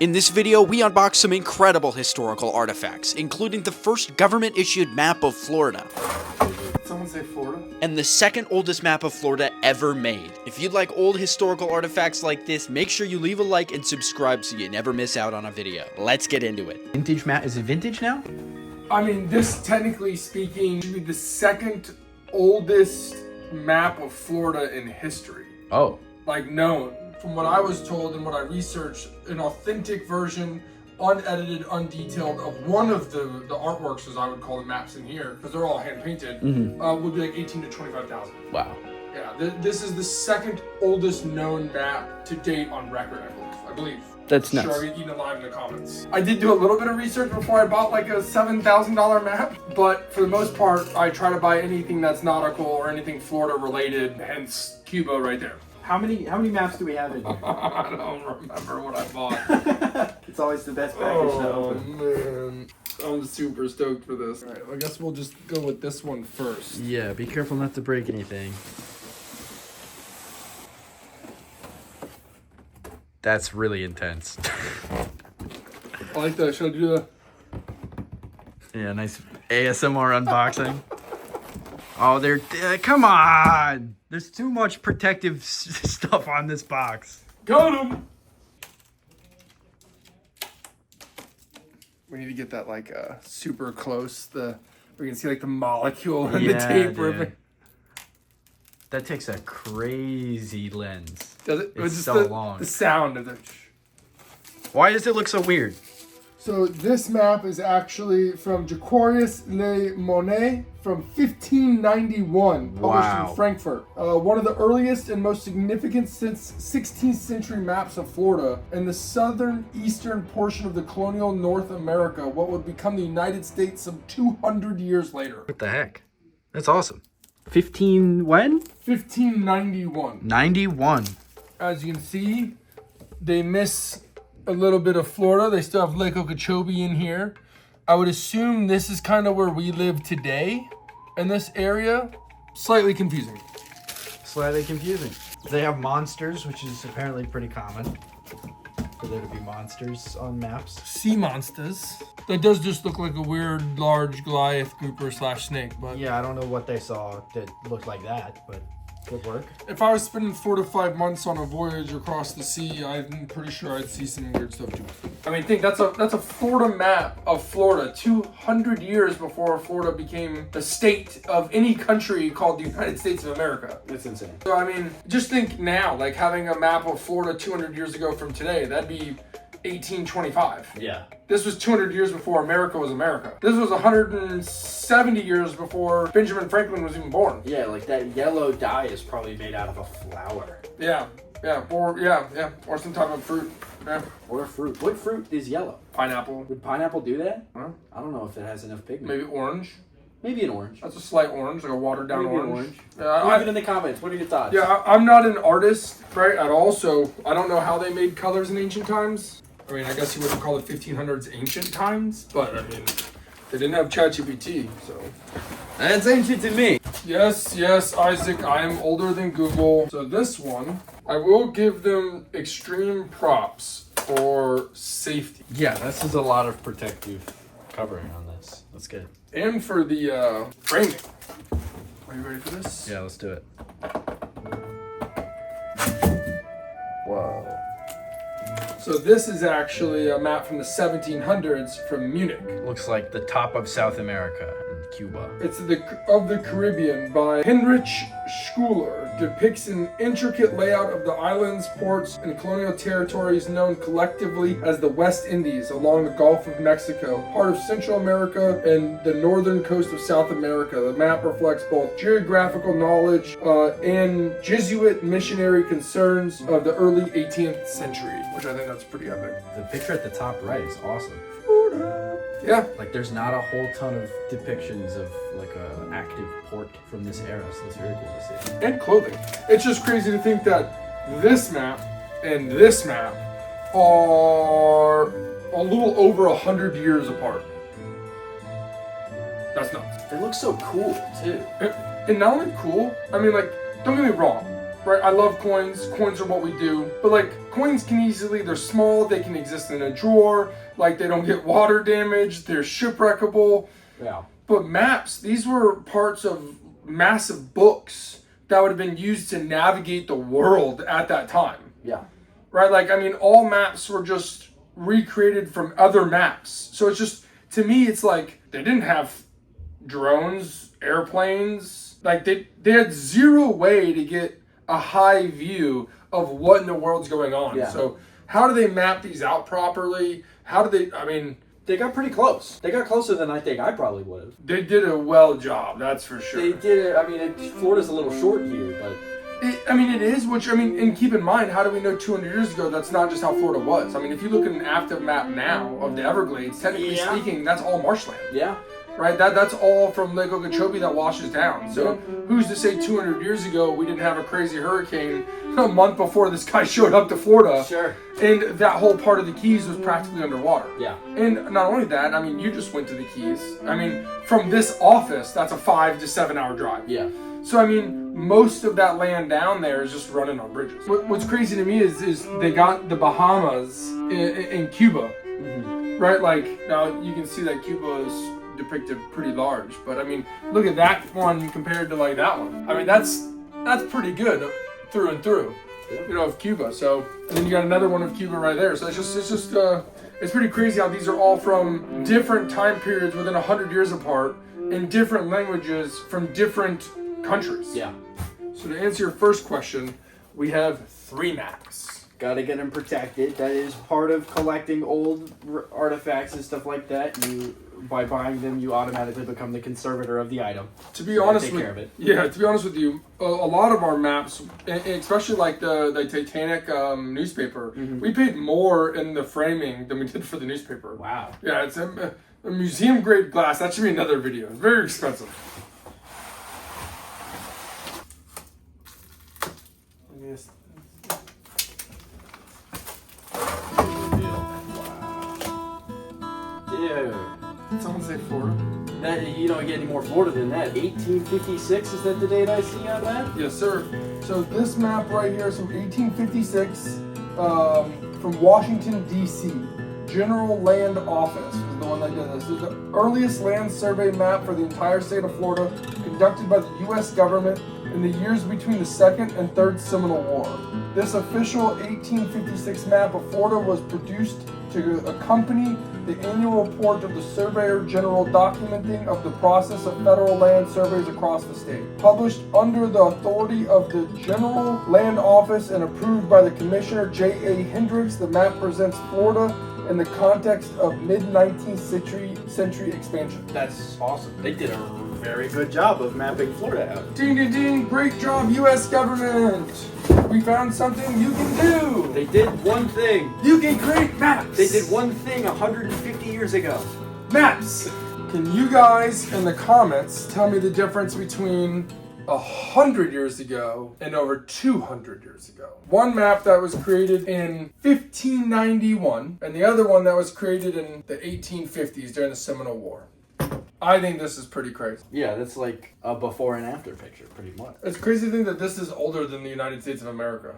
In this video, we unbox some incredible historical artifacts, including the first government-issued map of Florida. Did someone say Florida? And the second oldest map of Florida ever made. If you'd like old historical artifacts like this, make sure you leave a like and subscribe so you never miss out on a video. Let's get into it. Vintage map, is it vintage now? I mean, this, technically speaking, should be the second oldest map of Florida in history. Oh. Like, known. From what I was told and what I researched, an authentic version, unedited, undetailed, of one of the artworks, as I would call the maps in here, because they're all hand-painted, would be like 18 to 25,000. Wow. Yeah, this is the second oldest known map to date on record, I believe. That's nuts. Sure, I'll get eaten alive in the comments. I did do a little bit of research before I bought like a $7,000 map, but for the most part, I try to buy anything that's nautical or anything Florida related, hence Cuba right there. How many maps do we have in here? I don't remember what I bought. It's always the best package to open. Man, I'm super stoked for this. All right, I guess we'll just go with this one first. Yeah, be careful not to break anything. That's really intense. I like that. Should I do the... Yeah, nice ASMR unboxing. Oh, come on! There's too much protective stuff on this box. Got him! We need to get that like super close. We can see like the molecule and the tape ripping. That takes a crazy lens. Does it? It's just so long. The sound of it. Why does it look so weird? So this map is actually from Jacques Le Monet from 1591, published in Frankfurt. One of the earliest and most significant since 16th century maps of Florida and the southern eastern portion of the colonial North America, what would become the United States some 200 years later. What the heck? That's awesome. 15 when? 1591. 91. As you can see, they miss a little bit of Florida. They still have Lake Okeechobee in here. I would assume this is kind of where we live today in this area. Slightly confusing. Slightly confusing. They have monsters, which is apparently pretty common for there to be monsters on maps. Sea monsters. That does just look like a weird, large Goliath grouper / snake, but Yeah, I don't know what they saw that looked like that, but good work. if I was spending 4 to 5 months on a voyage across the sea, I'm pretty sure I'd see some weird stuff too. I mean, think that's a Florida map of Florida 200 years before Florida became the state of any country called the United States of America. That's insane. So I mean, just think now, like having a map of Florida 200 years ago from today, that'd be 1825. Yeah. This was 200 years before America was America. This was 170 years before Benjamin Franklin was even born. Yeah, like that yellow dye is probably made out of a flower. Yeah, or some type of fruit. Yeah. Or a fruit. What fruit is yellow? Pineapple. Would pineapple do that? Huh? I don't know if it has enough pigment. Maybe orange. Maybe an orange. That's a slight orange, like a watered down Maybe orange. Leave it in the comments. What are your thoughts? Yeah, I'm not an artist, right, at all, so I don't know how they made colors in ancient times. I mean, I guess you wouldn't call it 1500s ancient times, but I mean, they didn't have ChatGPT, so. That's ancient to me. Yes, Isaac, I am older than Google. So this one, I will give them extreme props for safety. Yeah, this is a lot of protective covering on this. That's good. And for the framing. Are you ready for this? Yeah, let's do it. Wow. So this is actually a map from the 1700s from Munich. Looks like the top of South America and Cuba. It's of the Caribbean by Hinrich Scherer. Depicts an intricate layout of the islands, ports, and colonial territories known collectively as the West Indies along the Gulf of Mexico, part of Central America and the northern coast of South America. The map reflects both geographical knowledge and Jesuit missionary concerns of the early 18th century, which I think that's pretty epic. The picture at the top right is awesome. Yeah. Like there's not a whole ton of depictions of like a active port from this era, so it's very cool to see. And clothing. It's just crazy to think that this map and this map are a little over 100 years apart. That's nuts. They look so cool too. And not only cool, I mean, like, don't get me wrong. right? I love coins. Coins are what we do. But like coins can easily, they're small, they can exist in a drawer, like they don't get water damage, they're shipwreckable. Yeah. But maps, these were parts of massive books that would have been used to navigate the world at that time. Yeah. Right? Like, I mean, all maps were just recreated from other maps. So it's just, to me, it's like they didn't have drones, airplanes. Like, they had zero way to get a high view of what in the world's going on. Yeah. So how do they map these out properly? How do they, I mean... They got pretty close. They got closer than I think I probably would have. They did a well job, that's for sure. They did it. I mean, Florida's a little short here, but... It is, which, I mean, and keep in mind, how do we know 200 years ago that's not just how Florida was? I mean, if you look at an active map now of the Everglades, technically speaking, that's all marshland. Yeah. Right? That's all from Lake Okeechobee that washes down. So who's to say 200 years ago we didn't have a crazy hurricane a month before this guy showed up to Florida? Sure. And that whole part of the Keys was practically underwater. Yeah. And not only that, I mean, you just went to the Keys. I mean, from this office, that's a 5 to 7 hour drive. Yeah. So, I mean, most of that land down there is just running on bridges. What's crazy to me is they got the Bahamas in Cuba, right? Like, now you can see that Cuba is depicted pretty large, but I mean, look at that one compared to like that one. I mean, that's pretty good through and through, you know, of Cuba. So, and then you got another one of Cuba right there. So it's pretty crazy how these are all from different time periods within 100 years apart in different languages from different countries. Yeah. So to answer your first question, we have 3 maps. Gotta get them protected. That is part of collecting old artifacts and stuff like that. By buying them, you automatically become the conservator of the item. To be honest take care of it. Yeah, to be honest with you, a lot of our maps, especially like the Titanic newspaper, we paid more in the framing than we did for the newspaper. Wow. Yeah, it's a museum grade glass. That should be another video. It's very expensive. Yes. Dude. Did someone say Florida? That, you don't get any more Florida than that. 1856, is that the date I see on that? Yes, sir. So this map right here is from 1856, from Washington, D.C. General Land Office is the one that did this. This is the earliest land survey map for the entire state of Florida, conducted by the U.S. government in the years between the Second and Third Seminole War. This official 1856 map of Florida was produced to accompany the annual report of the Surveyor General documenting of the process of federal land surveys across the state. Published under the authority of the General Land Office and approved by the Commissioner J.A. Hinrich, the map presents Florida in the context of mid-19th century expansion. That's awesome. They did a very good job of mapping Florida out. Ding ding ding, great job U.S. government! We found something you can do! They did one thing. You can create maps! They did one thing 150 years ago. Maps! Can you guys in the comments tell me the difference between 100 years ago and over 200 years ago? One map that was created in 1591 and the other one that was created in the 1850s during the Seminole War. I think this is pretty crazy. Yeah, that's like a before and after picture, pretty much. It's crazy to think that this is older than the United States of America.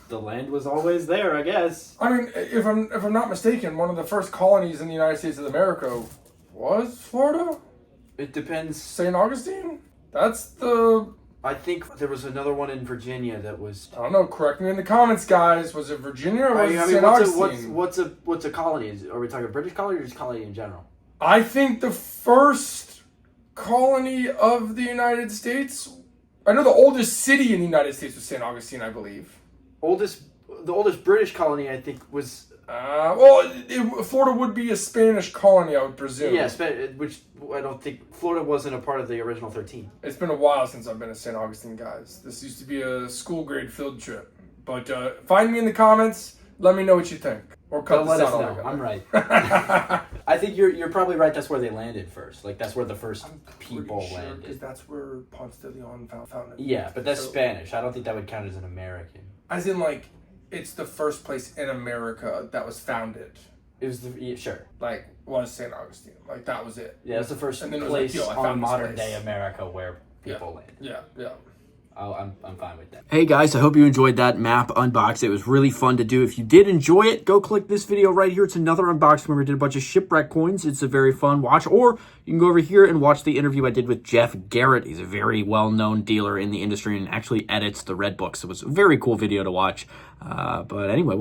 The land was always there, I guess. I mean, if I'm not mistaken, one of the first colonies in the United States of America was Florida? It depends. St. Augustine? That's the... I think there was another one in Virginia that was... I don't know, correct me in the comments, guys. Was it Virginia or was it St. Augustine? What's a colony? Are we talking British colony or just colony in general? I think the first colony of the United States... I know the oldest city in the United States was St. Augustine, I believe. The oldest British colony, I think, was... Florida would be a Spanish colony, I would presume. Yeah, which I don't think... Florida wasn't a part of the original 13. It's been a while since I've been to St. Augustine, guys. This used to be a school grade field trip. But find me in the comments. Let me know what you think. Or cut this out altogether. I'm right. I think you're probably right. That's where they landed first. Like, that's where the first people landed. Because that's where Ponce de Leon found it. Yeah, but that's Spanish. I don't think that would count as an American. As in, like, it's the first place in America that was founded. It was sure. Like, was St. Augustine. Like, that was it. Yeah, it's the first and then place it was like, on modern day America where people landed. Yeah. I'm fine with that. Hey guys, I hope you enjoyed that map unbox. It was really fun to do. If you did enjoy it, go click this video right here. It's another unboxing where we did a bunch of shipwreck coins. It's a very fun watch. Or you can go over here and watch the interview I did with Jeff Garrett. He's a very well-known dealer in the industry and actually edits the Red Books. It was a very cool video to watch. But anyway,